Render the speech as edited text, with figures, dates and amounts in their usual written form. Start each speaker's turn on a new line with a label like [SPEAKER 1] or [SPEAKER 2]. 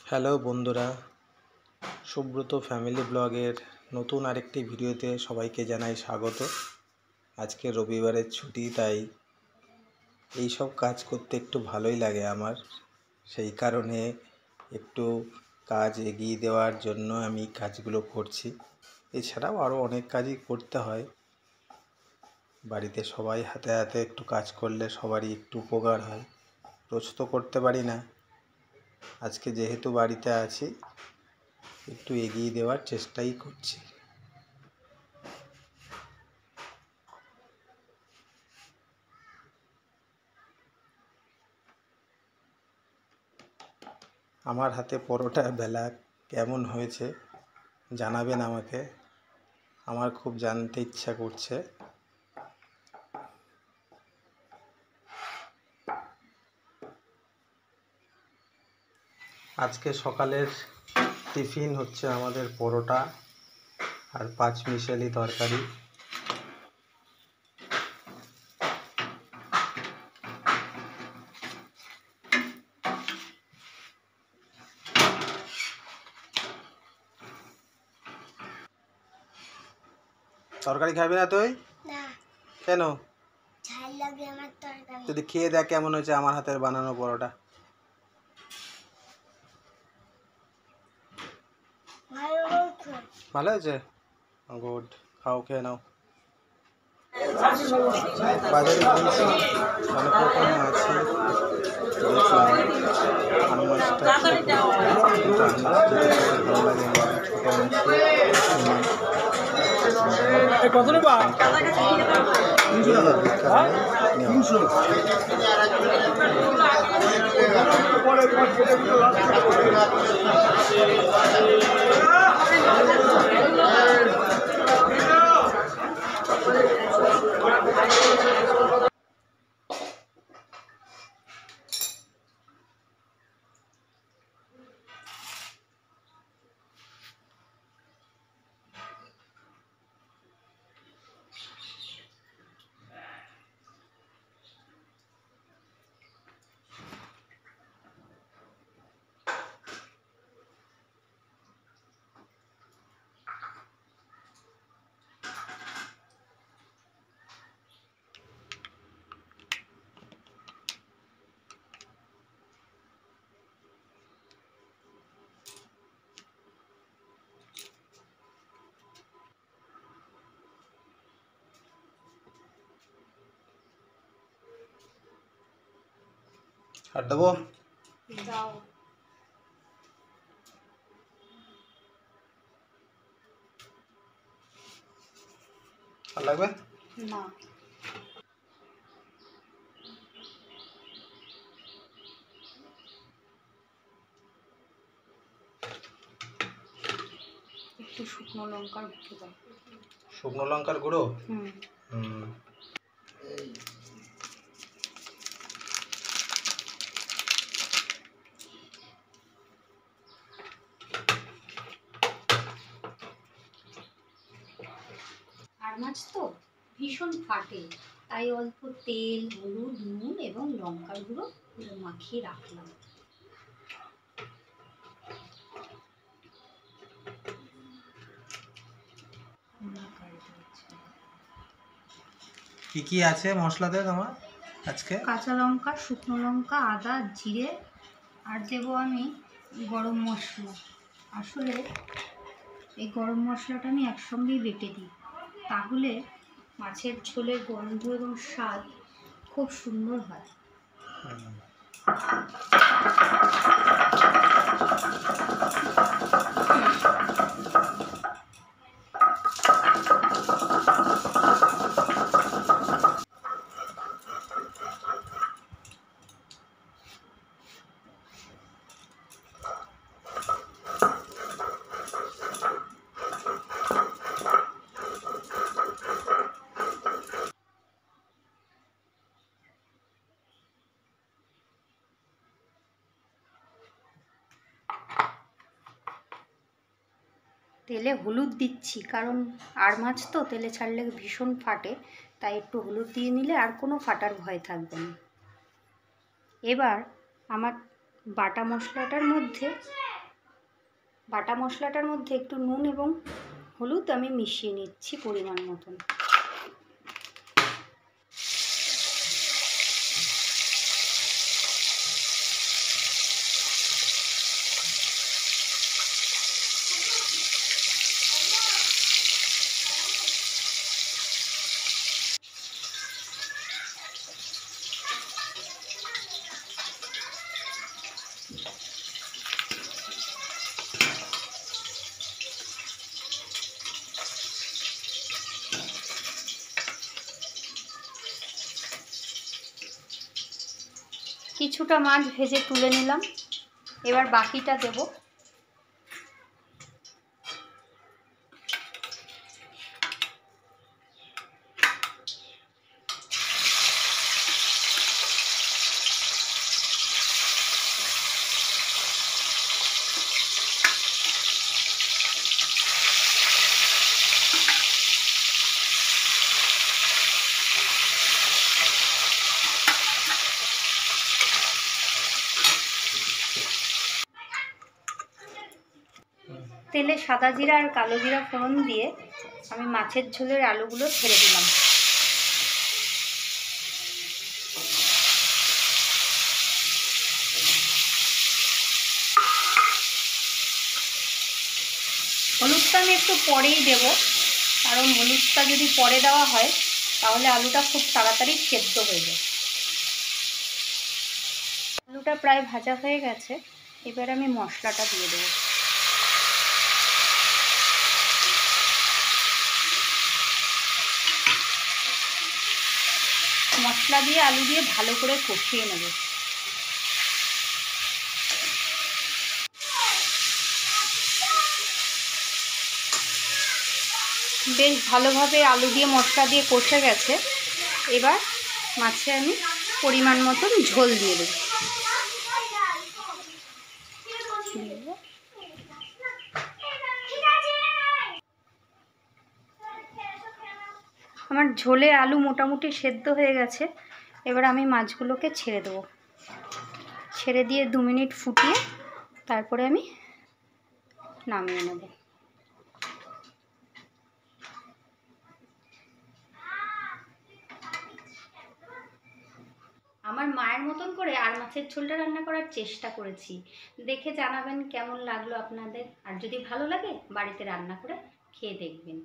[SPEAKER 1] Hello বন্ধুরা, Subrata family ব্লগের নতুন আরেকটি ভিডিওতে সবাইকে জানাই স্বাগত। আজকে রবিবারের ছুটি, তাই এই সব কাজ করতে একটু ভালোই লাগে আমার। সেই কারণে একটু কাজ এগিয়ে দেওয়ার জন্য আমি কাজগুলো করছি। এছাড়াও আরও অনেক কাজই করতে হয়। বাড়িতে সবাই হাতে হাতে একটু কাজ করলে সবারই একটু উপকার হয়। রোজ তো করতে পারি না, আজকে যেহেতু বাড়িতে আছি একটু এগিয়ে দেওয়ার চেষ্টাই করছি। আমার হাতে পরোটা বেলা কেমন হয়েছে জানাবেন আমাকে, আমার খুব জানতে ইচ্ছা করছে। আজকে সকালের টিফিন হচ্ছে আমাদের পরোটা আর পাঁচমিশালি তরকারি। তরকারি খাবি না তুই?
[SPEAKER 2] না,
[SPEAKER 1] কেন?
[SPEAKER 2] ঝাল লাগে আমার তরকারি।
[SPEAKER 1] যদি খেয়ে দেখ কেমন হয়েছে আমার হাতের বানানো পরোটা।
[SPEAKER 2] ভালো হয়েছে।
[SPEAKER 1] ভালো হয়েছে? গুড, খাও, খেয়ে নাও। বাজারে গিয়েছি, অনেক রকম মাছ দেখলাম। আর মাছটা ছোটো, কিন্তু আমার যেটা খেতে ভালো লাগে আমার ছোটো মাছ
[SPEAKER 3] কত নেবা?
[SPEAKER 1] আর দেবো?
[SPEAKER 2] দাও।
[SPEAKER 1] আর লাগবে
[SPEAKER 2] না, একটু শুকনো লঙ্কার গুঁড়ো দাও।
[SPEAKER 1] শুকনো লঙ্কার গুঁড়ো?
[SPEAKER 2] হুম, আর মাছ তো ভীষণ ফাটে, তাই অল্প তেল, হলুদ, নুন এবং লঙ্কার গুঁড়ো মাখিয়ে রাখলাম।
[SPEAKER 1] কি কি আছে মশলাতে তোমার আজকে?
[SPEAKER 2] কাঁচা লঙ্কা, শুকনো লঙ্কা, আদা, জিরে, আর দেবো আমি গরম মশলা। আসলে এই গরম মশলাটা আমি একসঙ্গেই বেটে দিই, তাহলে মাছের ঝোলের গন্ধ এবং স্বাদ খুব সুন্দর হয়। তেলে হলুদ দিচ্ছি, কারণ আর মাছ তো তেলে ছাড়লে ভীষণ ফাটে, তাই একটু হলুদ দিয়ে নিলে আর কোনো ফাটার ভয় থাকবে না। এবার আমার বাটা মশলাটার মধ্যে বাটা মশলাটার মধ্যে একটু নুন এবং হলুদ আমি মিশিয়ে নিচ্ছি পরিমাণ মতন। কিছুটা মাছ ভেজে তুলে নিলাম, এবার বাকিটা দেব। তেলে সাদা জিরা আর কালো জিরা ফোড়ন দিয়ে আমি মাছের ঝোলের আলুগুলো ছেড়ে দিলাম। হলুদটা আমি একটু পরেই দেব, কারণ হলুদটা যদি পরে দেওয়া হয় তাহলে আলুটা খুব তাড়াতাড়ি সেদ্ধ হয়ে যায়। আলুটা প্রায় ভাজা হয়ে গেছে, এবার আমি মশলাটা দিয়ে দেবো। মশলা দিয়ে আলু দিয়ে ভালো করে কষিয়ে নেব। বেশ ভালোভাবে আলু দিয়ে মশলা দিয়ে কষে গেছে, এবার মাছে আমি পরিমাণ মতন ঝোল দিয়ে দেব। আমার ঝোলে আলু মোটামুটি সেদ্ধ হয়ে গেছে, এবার আমি মাছগুলোকে ছেড়ে দেবো। ছেড়ে দিয়ে 2 মিনিট ফুটিয়ে তারপরে আমি নামিয়ে নেব। আমার মায়ের মতন করে আর মাছের ঝোলটা রান্না করার চেষ্টা করেছি, দেখে জানাবেন কেমন লাগলো আপনাদের। আর যদি ভালো লাগে বাড়িতে রান্না করে খেয়ে দেখবেন।